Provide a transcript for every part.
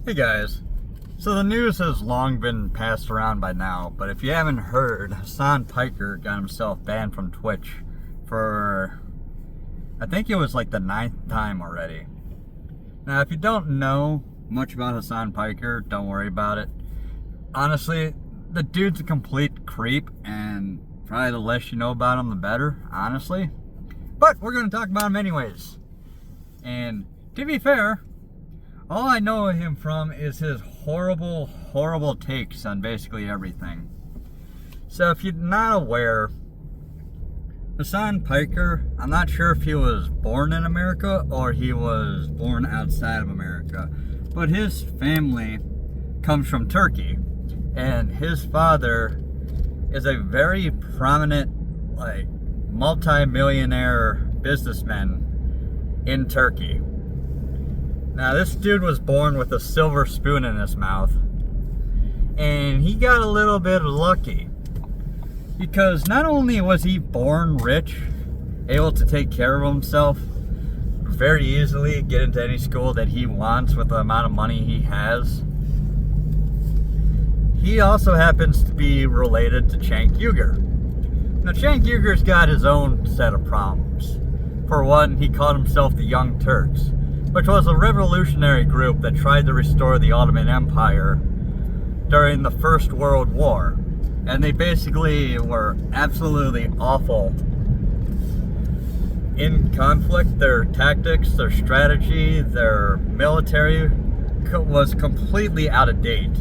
Hey guys, so the news has long been passed around by now, but if you haven't heard, Hassan Piker got himself banned from Twitch for, I think it was like the 9th time already. Now if you don't know much about Hassan Piker, don't worry about it. Honestly, the dude's a complete creep, and probably the less you know about him the better, honestly. But we're going to talk about him anyways. And to be fair, all I know him from is his horrible takes on basically everything. So if you're not aware, Hassan Piker, I'm not sure if he was born in America or he was born outside of America, but his family comes from Turkey, and his father is a very prominent, like, multi-millionaire businessman in Turkey. Now, this dude was born with a silver spoon in his mouth, and he got a little bit lucky, because not only was he born rich, able to take care of himself very easily, get into any school that he wants with the amount of money he has, he also happens to be related to Cenk Uygur. Now, Cenk Uygur's got his own set of problems. For one, he called himself the Young Turks, which was a revolutionary group that tried to restore the Ottoman Empire during the First World War. And they basically were absolutely awful in conflict. Their tactics, their strategy, their military was completely out of date.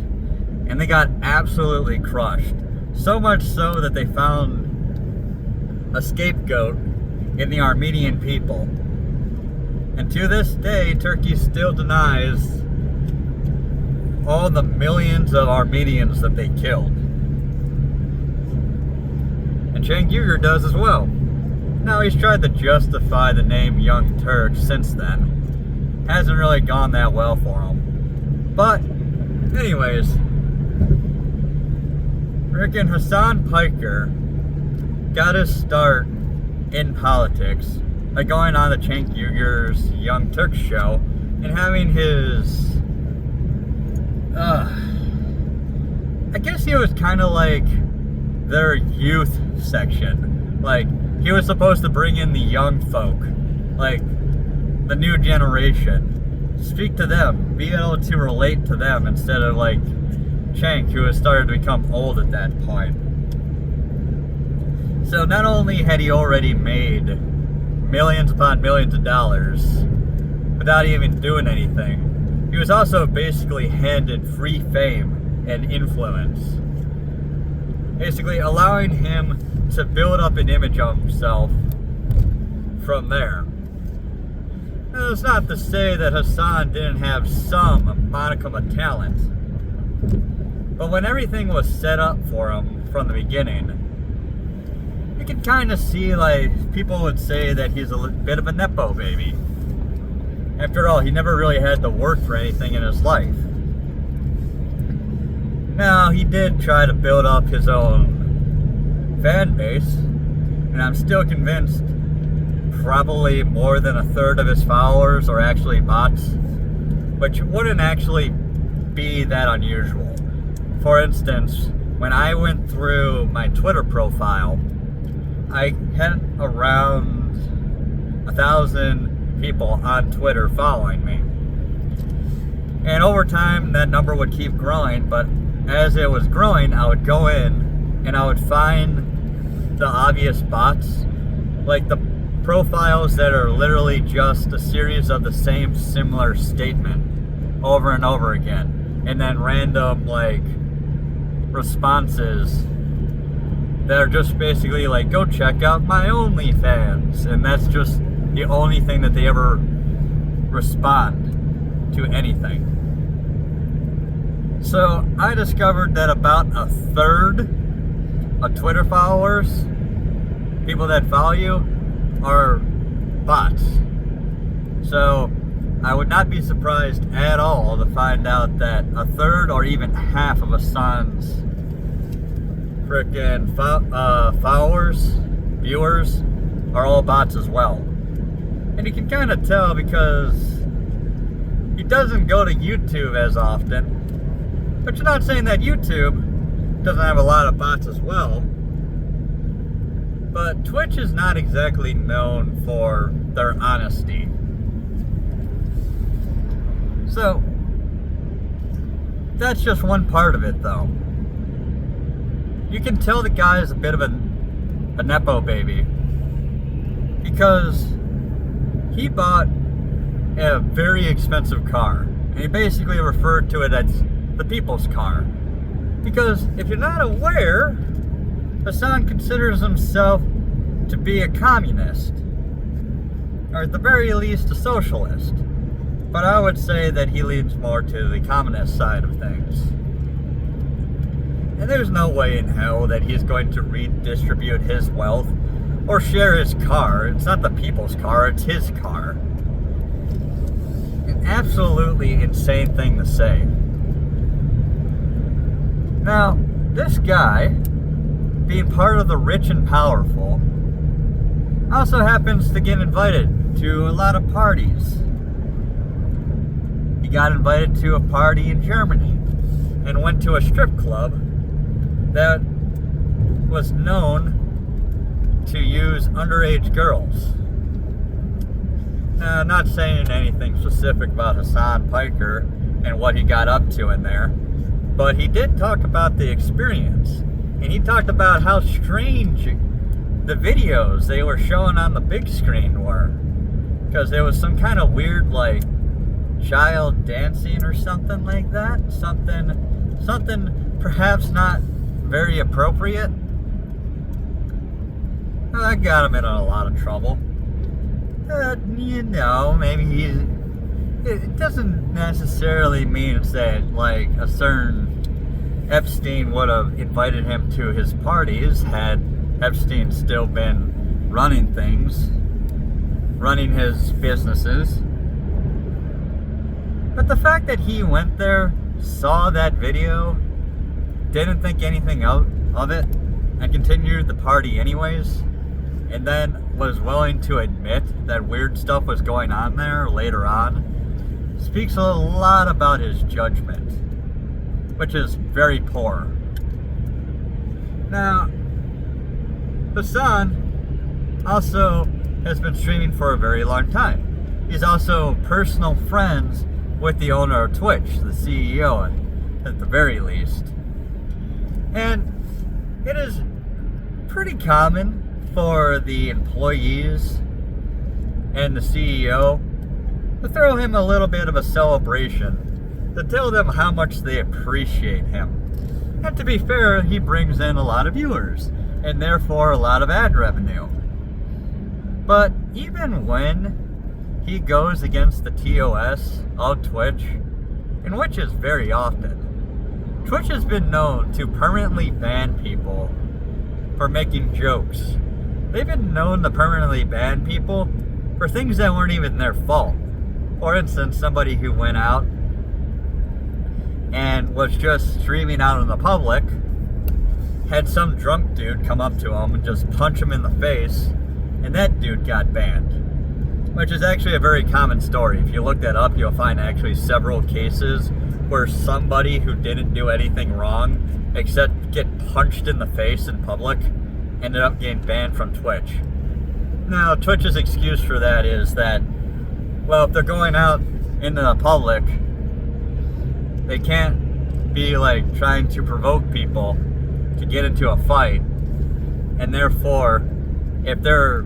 And they got absolutely crushed. So much so that they found a scapegoat in the Armenian people. And to this day, Turkey still denies all the millions of Armenians that they killed. And Cenk Uygur does as well. Now, he's tried to justify the name Young Turks since then. Hasn't really gone that well for him. But, anyways, frickin' Hassan Piker got his start in politics by going on the Cenk Uygur's Young Turks show and having his, I guess he was kind of like their youth section. Like, he was supposed to bring in the young folk, like the new generation, speak to them, be able to relate to them instead of like Cenk, who had started to become old at that point. So not only had he already made millions upon millions of dollars without even doing anything, he was also basically handed free fame and influence, basically allowing him to build up an image of himself from there. Now, it's not to say that Hassan didn't have some modicum of talent, but when everything was set up for him from the beginning, you can kind of see, like, people would say that he's a bit of a Nepo baby. After all, he never really had to work for anything in his life. Now, he did try to build up his own fan base, and I'm still convinced probably more than a third of his followers are actually bots, which wouldn't actually be that unusual. For instance, when I went through my Twitter profile, I had around 1,000 people on Twitter following me. And over time, that number would keep growing, but as it was growing, I would go in and I would find the obvious bots, like the profiles that are literally just a series of the same similar statement over and over again, and then random, like, responses that are just basically like, go check out my OnlyFans, and that's just the only thing that they ever respond to anything. So I discovered that about a third of Twitter followers, people that follow you, are bots. So I would not be surprised at all to find out that a third or even half of Hassan's frickin' followers, viewers, are all bots as well. And you can kind of tell because He doesn't go to YouTube as often, but you're not saying that YouTube doesn't have a lot of bots as well. But Twitch is not exactly known for their honesty. So, that's just one part of it, though. You can tell the guy is a bit of a Nepo baby because he bought a very expensive car. And he basically referred to it as the people's car. Because if you're not aware, Hassan considers himself to be a communist. Or at the very least, a socialist. But I would say that he leans more to the communist side of things. And there's no way in hell that he's going to redistribute his wealth or share his car. It's not the people's car, it's his car. An absolutely insane thing to say. Now, this guy, being part of the rich and powerful, also happens to get invited to a lot of parties. He got invited to a party in Germany and went to a strip club that was known to use underage girls. Now, I'm not saying anything specific about Hassan Piker and what he got up to in there, but he did talk about the experience. And he talked about how strange the videos they were showing on the big screen were. Because there was some kind of weird, like, child dancing or something like that. Something perhaps not very appropriate. I got him in a lot of trouble. Maybe it doesn't necessarily mean that, like, a certain Epstein would have invited him to his parties had Epstein still been running things, running his businesses. But the fact that he went there, saw that video, didn't think anything out of it, and continued the party anyways, and then was willing to admit that weird stuff was going on there later on, speaks a lot about his judgment, which is very poor. Now, Hassan also has been streaming for a very long time. He's also personal friends with the owner of Twitch, the CEO at the very least. And it is pretty common for the employees and the CEO to throw him a little bit of a celebration, to tell them how much they appreciate him. And to be fair, he brings in a lot of viewers, and therefore a lot of ad revenue. But even when he goes against the TOS of Twitch, and which is very often, Twitch has been known to permanently ban people for making jokes. They've been known to permanently ban people for things that weren't even their fault. For instance, somebody who went out and was just streaming out in the public, had some drunk dude come up to him and just punch him in the face, and that dude got banned. Which is actually a very common story. If you look that up, you'll find actually several cases where somebody who didn't do anything wrong except get punched in the face in public ended up getting banned from Twitch. Now, Twitch's excuse for that is that, well, if they're going out into the public, they can't be like trying to provoke people to get into a fight, and therefore, if they're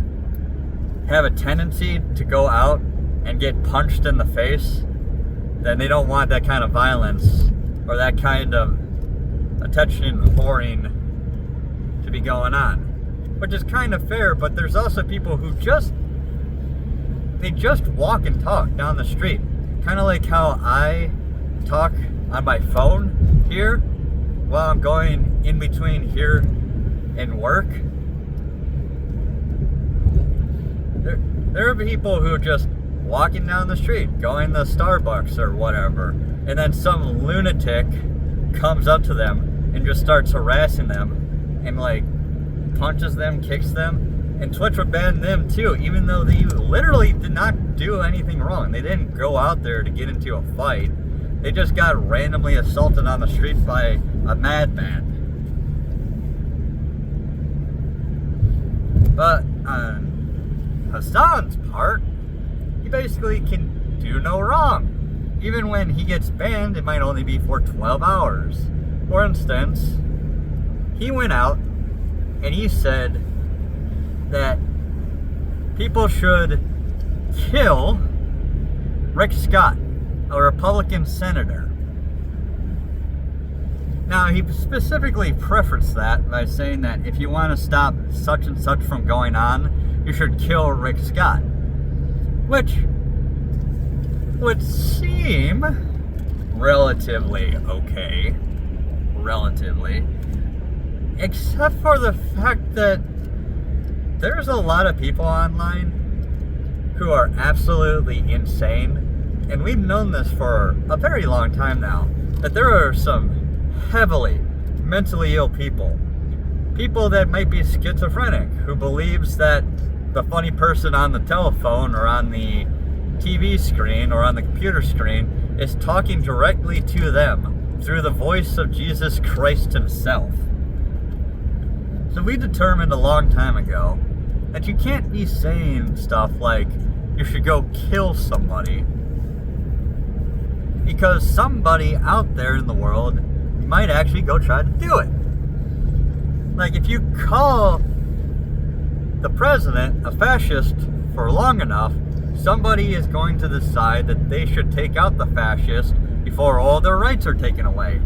have a tendency to go out and get punched in the face, then they don't want that kind of violence or that kind of attention whoring to be going on, which is kind of fair. But there's also people who just walk and talk down the street, kind of like how I talk on my phone here while I'm going in between here and work. There are people who are just walking down the street, going to Starbucks or whatever, and then some lunatic comes up to them and just starts harassing them and like punches them, kicks them, And Twitch would ban them too, even though they literally did not do anything wrong. They didn't go out there to get into a fight. They just got randomly assaulted on the street by a madman. But on Hassan's part, he basically can do no wrong. Even when he gets banned, it might only be for 12 hours. For instance, he went out and he said that people should kill Rick Scott, a Republican senator. Now, he specifically prefaced that by saying that if you want to stop such and such from going on, you should kill Rick Scott. Which would seem relatively okay. Relatively. Except for the fact that there's a lot of people online who are absolutely insane. And we've known this for a very long time now. That there are some heavily mentally ill people. People that might be schizophrenic, who believes that the funny person on the telephone or on the TV screen or on the computer screen is talking directly to them through the voice of Jesus Christ himself. So we determined a long time ago that you can't be saying stuff like you should go kill somebody, because somebody out there in the world might actually go try to do it. Like, if you call the president a fascist for long enough, somebody is going to decide that they should take out the fascist before all their rights are taken away.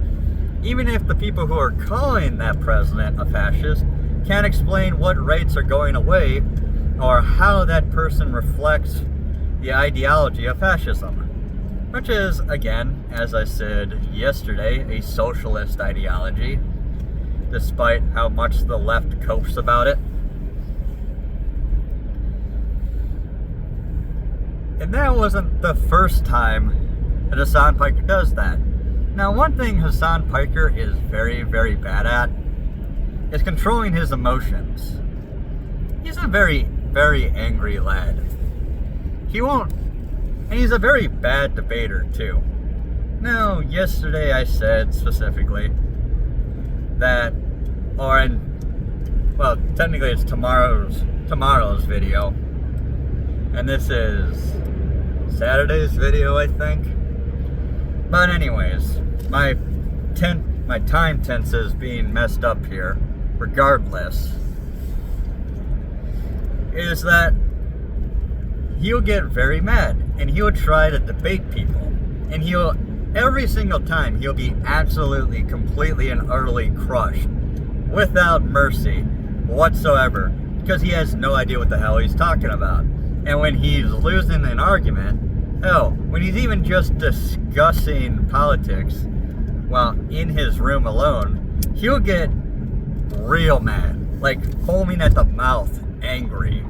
Even if the people who are calling that president a fascist can't explain what rights are going away or how that person reflects the ideology of fascism. Which is, again, as I said yesterday, a socialist ideology, despite how much the left copes about it. And that wasn't the first time that Hassan Piker does that. Now, one thing Hassan Piker is very, very bad at is controlling his emotions. He's a very, very angry lad. And he's a very bad debater, too. Now, yesterday I said specifically that, technically it's tomorrow's video, and this is Saturday's video, I think. But anyways, my time tenses being messed up here, regardless, is that he'll get very mad and he'll try to debate people, and every single time he'll be absolutely, completely, and utterly crushed without mercy whatsoever, because he has no idea what the hell he's talking about. And when he's losing an argument, when he's even just discussing politics, in his room alone, he'll get real mad, like foaming at the mouth, angry.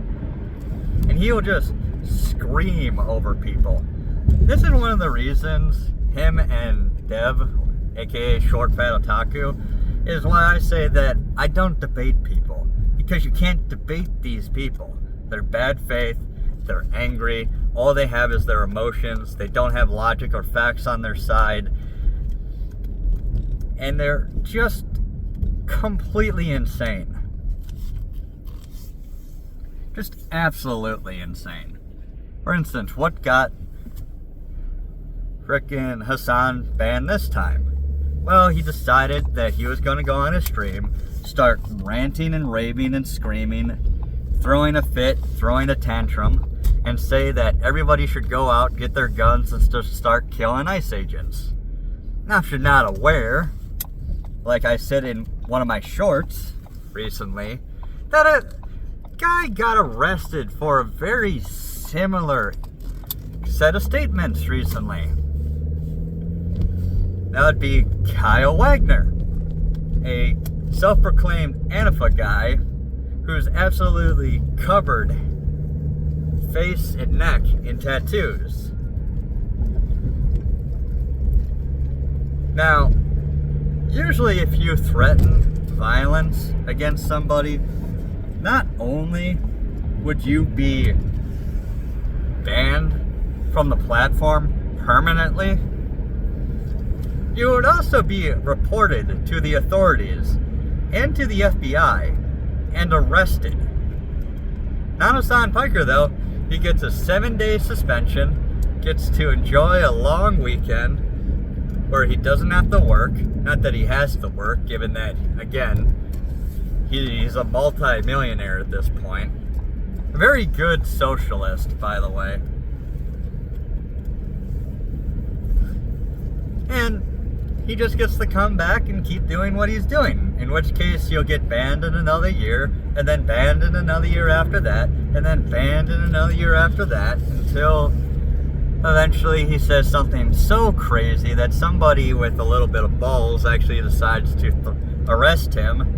And he'll just scream over people. This is one of the reasons him and Dev, aka Short Fat Otaku, is why I say that I don't debate people. Because you can't debate these people. They're bad faith, they're angry, all they have is their emotions, they don't have logic or facts on their side, and they're just completely insane. Just absolutely insane. For instance, what got frickin' Hassan banned this time? Well, he decided that he was going to go on his stream, start ranting and raving and screaming, throwing a fit, throwing a tantrum, and say that everybody should go out, get their guns, and just start killing ICE agents. Now, if you're not aware, like I said in one of my shorts recently, that a guy got arrested for a very similar set of statements recently. That would be Kyle Wagner, a self-proclaimed Antifa guy who's absolutely covered face and neck in tattoos. Now, usually if you threaten violence against somebody, not only would you be banned from the platform permanently? You would also be reported to the authorities and to the FBI and arrested. Not Hassan Piker, though. He gets a 7-day suspension, gets to enjoy a long weekend where he doesn't have to work. Not that he has to work, given that, again, he's a multi-millionaire at this point. A very good socialist, by the way. And he just gets to come back and keep doing what he's doing. In which case, you'll get banned in another year, and then banned in another year after that, and then banned in another year after that, until eventually he says something so crazy that somebody with a little bit of balls actually decides to arrest him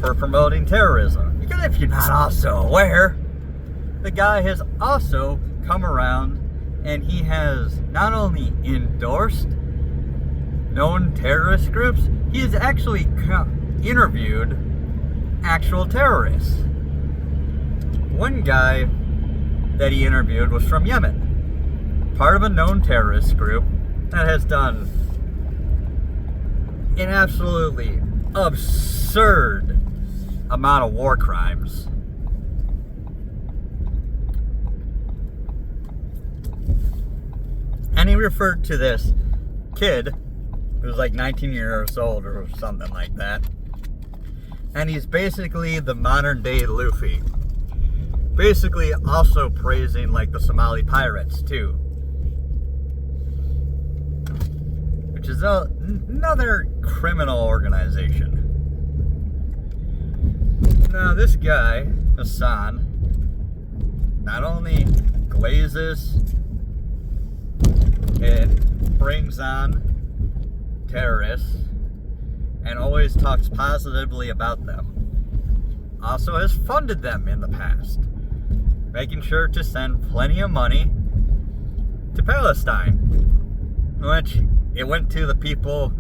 for promoting terrorism. Because if you're not also aware, the guy has also come around and he has not only endorsed known terrorist groups, he has actually interviewed actual terrorists. One guy that he interviewed was from Yemen, part of a known terrorist group that has done an absolutely absurd amount of war crimes. And he referred to this kid who was like 19 years old or something like that. And he's basically the modern day Luffy. Basically also praising like the Somali pirates too. Which is another criminal organization. Now this guy, Hassan, not only glazes and brings on terrorists and always talks positively about them, also has funded them in the past, making sure to send plenty of money to Palestine, which it went to the people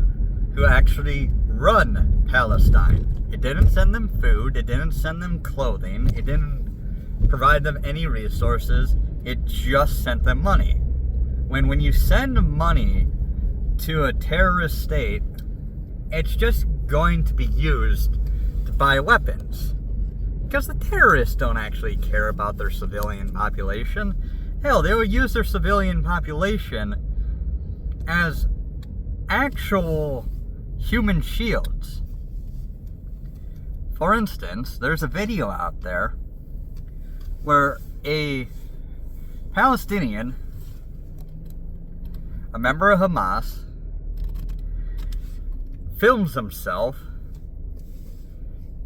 who actually run Palestine. It didn't send them food, it didn't send them clothing, it didn't provide them any resources, it just sent them money. When you send money to a terrorist state, it's just going to be used to buy weapons. Because the terrorists don't actually care about their civilian population. Hell, they will use their civilian population as actual human shields. For instance, there's a video out there where a Palestinian, a member of Hamas, films himself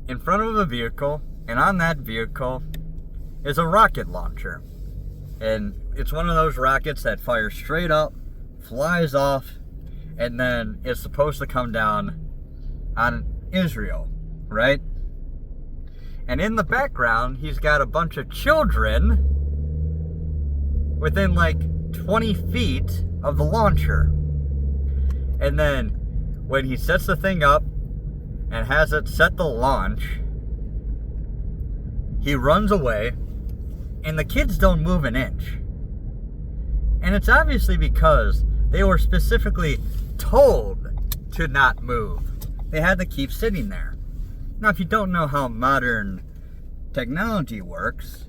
in front of a vehicle, and on that vehicle is a rocket launcher. And it's one of those rockets that fires straight up, flies off, and then is supposed to come down on Israel, right? And in the background, he's got a bunch of children within like 20 feet of the launcher. And then when he sets the thing up and has it set to launch, he runs away and the kids don't move an inch. And it's obviously because they were specifically told to not move. They had to keep sitting there. Now, if you don't know how modern technology works,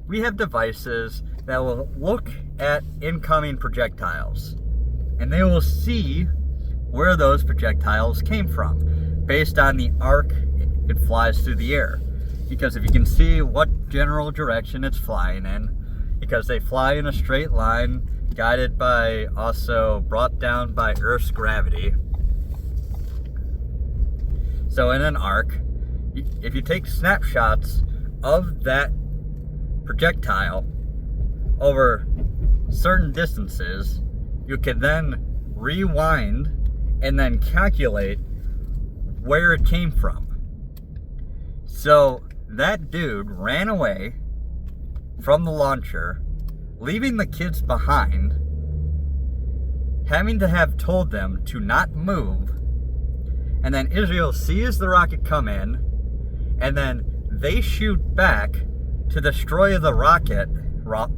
we have devices that will look at incoming projectiles, and they will see where those projectiles came from based on the arc it flies through the air. Because if you can see what general direction it's flying in, because they fly in a straight line, guided by, also brought down by Earth's gravity. So in an arc, if you take snapshots of that projectile over certain distances, you can then rewind and then calculate where it came from. So that dude ran away from the launcher, leaving the kids behind, having to have told them to not move, and then Israel sees the rocket come in, and then they shoot back to destroy the rocket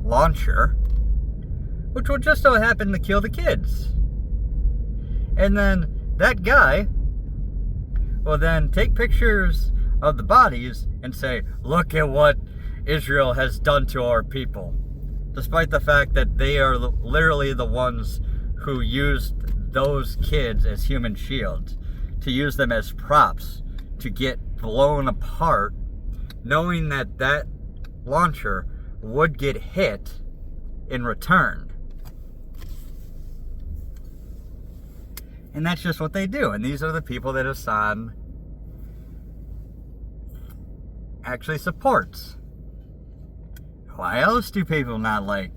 launcher, which will just so happen to kill the kids. And then that guy will then take pictures of the bodies and say, look at what Israel has done to our people. Despite the fact that they are literally the ones who used those kids as human shields, to use them as props, to get blown apart, knowing that that launcher would get hit in return. And that's just what they do. And these are the people that Hassan actually supports. Why else do people not like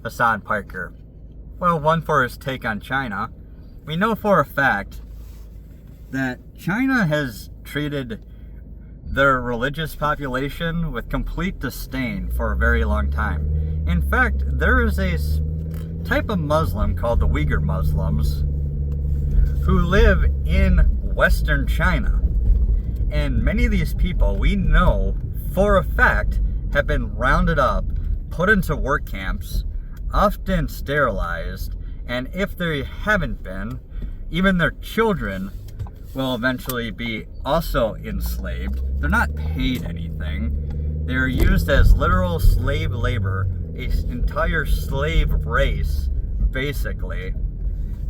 Hassan Piker? Well, one, for his take on China. We know for a fact that China has treated their religious population with complete disdain for a very long time. In fact, there is a type of Muslim called the Uyghur Muslims who live in Western China. And many of these people, we know for a fact, have been rounded up, put into work camps, often sterilized, and if they haven't been, even their children will eventually be also enslaved. They're not paid anything. They're used as literal slave labor, an entire slave race, basically,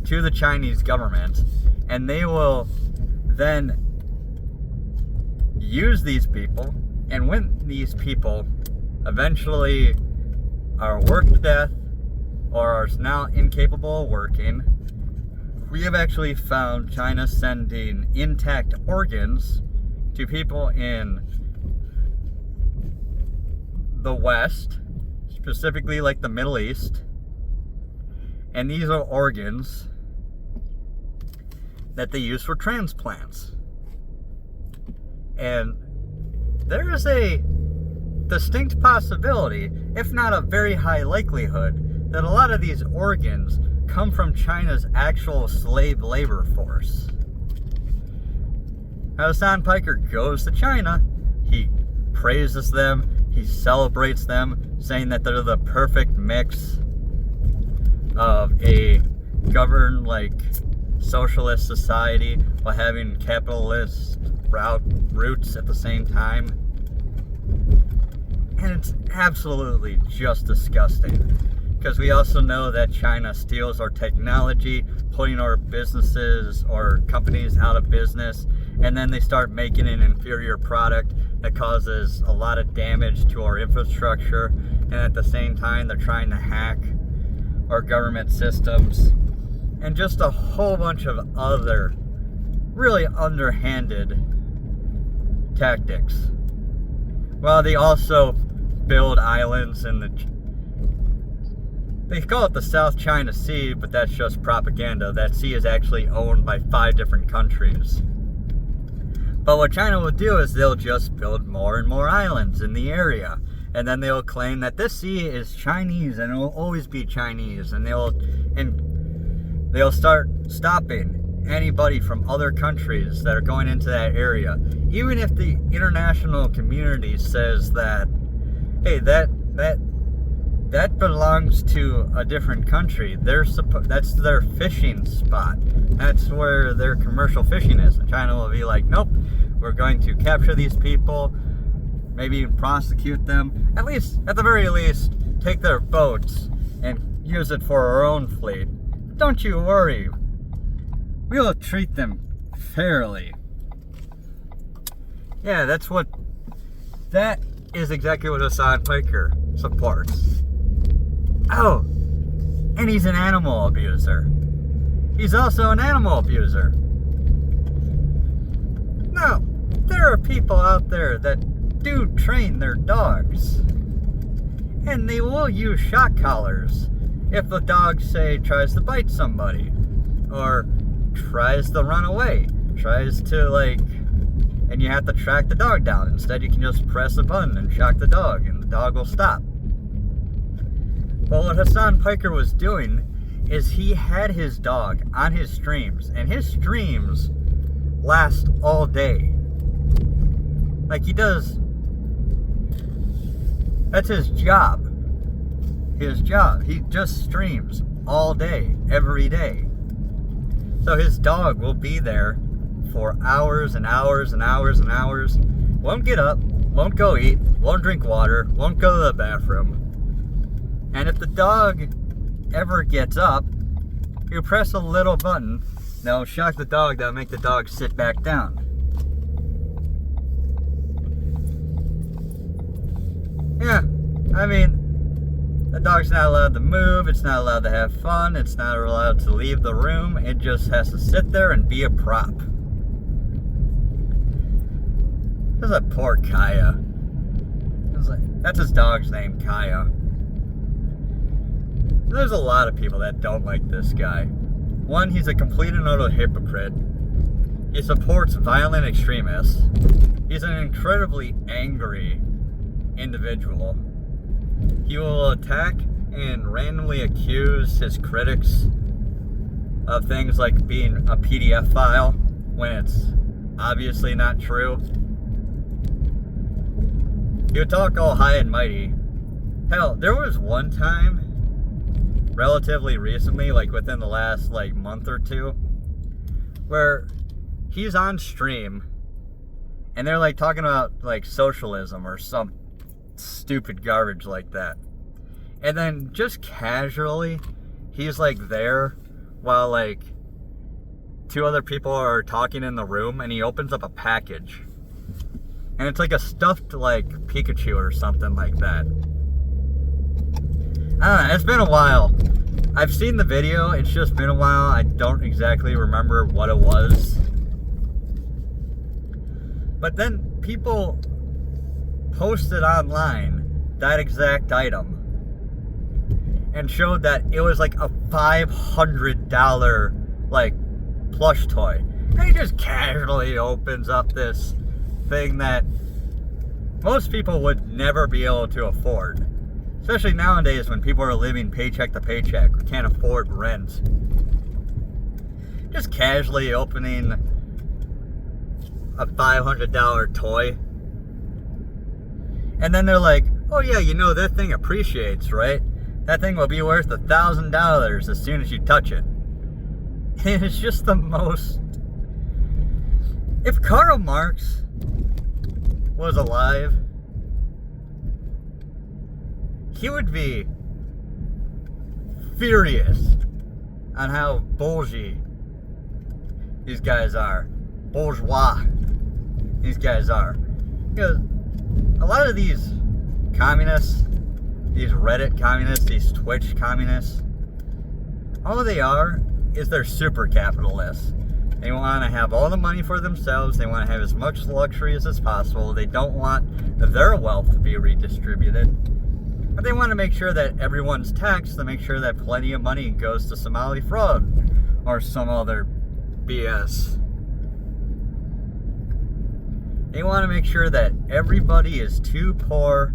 to the Chinese government, and they will then use these people, and when these people eventually are worked to death or are now incapable of working, we have actually found China sending intact organs to people in the West, specifically like the Middle East, and these are organs that they use for transplants. And there is a distinct possibility, if not a very high likelihood, that a lot of these organs come from China's actual slave labor force. Now, Hassan Piker goes to China, he praises them, he celebrates them, saying that they're the perfect mix of a governed like socialist society while having capitalist roots at the same time. And it's absolutely just disgusting, because we also know that China steals our technology, putting our businesses or companies out of business, and then they start making an inferior product that causes a lot of damage to our infrastructure, and at the same time they're trying to hack our government systems, and just a whole bunch of other really underhanded tactics. Well, they also build islands in they call it the South China Sea, but that's just propaganda. That sea is actually owned by 5 different countries. But what China will do is they'll just build more and more islands in the area, and then they'll claim that this sea is Chinese and it will always be Chinese, and they'll start stopping anybody from other countries that are going into that area. Even if the international community says that, hey, that belongs to a different country. That's their fishing spot. That's where their commercial fishing is. And China will be like, nope, we're going to capture these people, maybe even prosecute them. At the very least, take their boats and use it for our own fleet. Don't you worry. We'll treat them fairly. Yeah, that is exactly what Hassan Piker supports. Oh, and he's an animal abuser. He's also an animal abuser. Now, there are people out there that do train their dogs, and they will use shock collars if the dog, say, tries to bite somebody, or tries to run away, tries to, and you have to track the dog down. Instead, you can just press a button and shock the dog, and the dog will stop. But what Hassan Piker was doing is he had his dog on his streams, and his streams last all day. Like, he does That's his job. His job. He just streams all day, every day. So his dog will be there for hours and hours and hours and hours. Won't get up, won't go eat, won't drink water, won't go to the bathroom. And if the dog ever gets up, you press a little button that'll shock the dog, that'll make the dog sit back down. Yeah, I mean, the dog's not allowed to move, it's not allowed to have fun, it's not allowed to leave the room, it just has to sit there and be a prop. There's a poor Kaya. That's his dog's name, Kaya. There's a lot of people that don't like this guy. One, he's a complete and utter hypocrite. He supports violent extremists. He's an incredibly angry individual. He will attack and randomly accuse his critics of things like being a PDF file when it's obviously not true. He'll talk all high and mighty. Hell, there was one time, relatively recently, like within the last month or two, where he's on stream and they're talking about socialism or some stupid garbage like that. And then just casually, he's there while two other people are talking in the room, and he opens up a package. And it's a stuffed Pikachu or something like that. I don't know, it's been a while. I've seen the video, it's just been a while. I don't exactly remember what it was. But then people posted online that exact item and showed that it was a $500 plush toy. And he just casually opens up this thing that most people would never be able to afford. Especially nowadays when people are living paycheck to paycheck or can't afford rent. Just casually opening a $500 toy. And then they're like, oh yeah, that thing appreciates, right? That thing will be worth $1,000 as soon as you touch it. And it's just the most... If Karl Marx was alive, he would be furious on how bourgeois these guys are. Bourgeois these guys are. Because a lot of these communists, these Reddit communists, these Twitch communists, all they are is they're super capitalists. They want to have all the money for themselves. They want to have as much luxuries as possible. They don't want their wealth to be redistributed. But they want to make sure that everyone's taxed to make sure that plenty of money goes to Somali fraud or some other BS. They want to make sure that everybody is too poor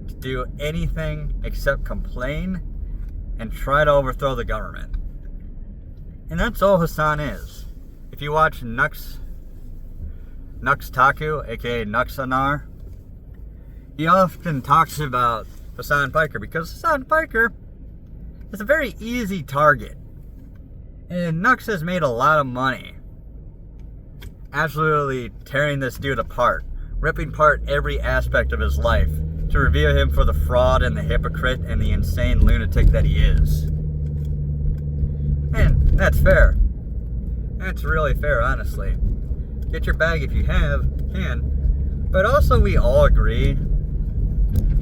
to do anything except complain and try to overthrow the government. And that's all Hassan is. If you watch Nux Taku, aka Nuxanar, he often talks about Hassan Piker because Hassan Piker is a very easy target. And Nux has made a lot of money absolutely tearing this dude apart, ripping apart every aspect of his life to reveal him for the fraud and the hypocrite and the insane lunatic that he is. And that's fair. That's really fair, honestly. Get your bag if you can. But also we all agree,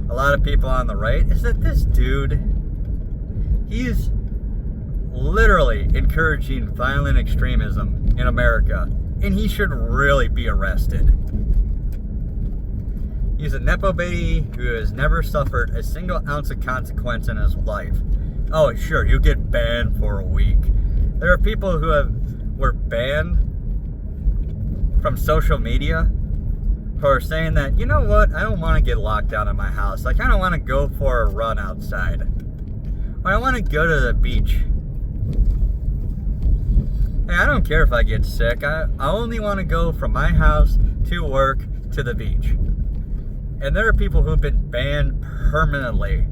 a lot of people on the right, is that this dude, he's literally encouraging violent extremism in America. And he should really be arrested. He's a Nepo baby who has never suffered a single ounce of consequence in his life. Oh, sure, you get banned for a week. There are people who were banned from social media who are saying that, you know what, I don't want to get locked down in my house. I kind of want to go for a run outside. Or I want to go to the beach. Hey, I don't care if I get sick. I only want to go from my house to work to the beach. And there are people who've been banned permanently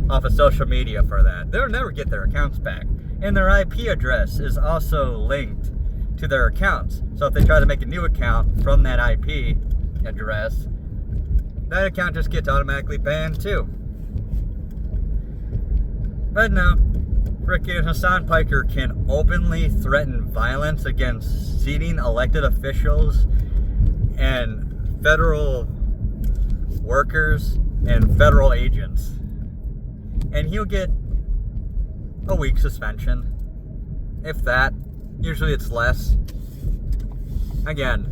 off of social media for that. They'll never get their accounts back. And their IP address is also linked to their accounts. So if they try to make a new account from that IP address, that account just gets automatically banned too. But no, frickin' Hassan Piker can openly threaten violence against seating elected officials and federal workers and federal agents. And he'll get a week suspension, if that. Usually it's less. Again,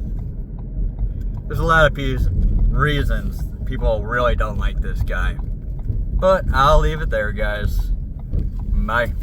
there's a lot of reasons people really don't like this guy. But I'll leave it there, guys. Bye.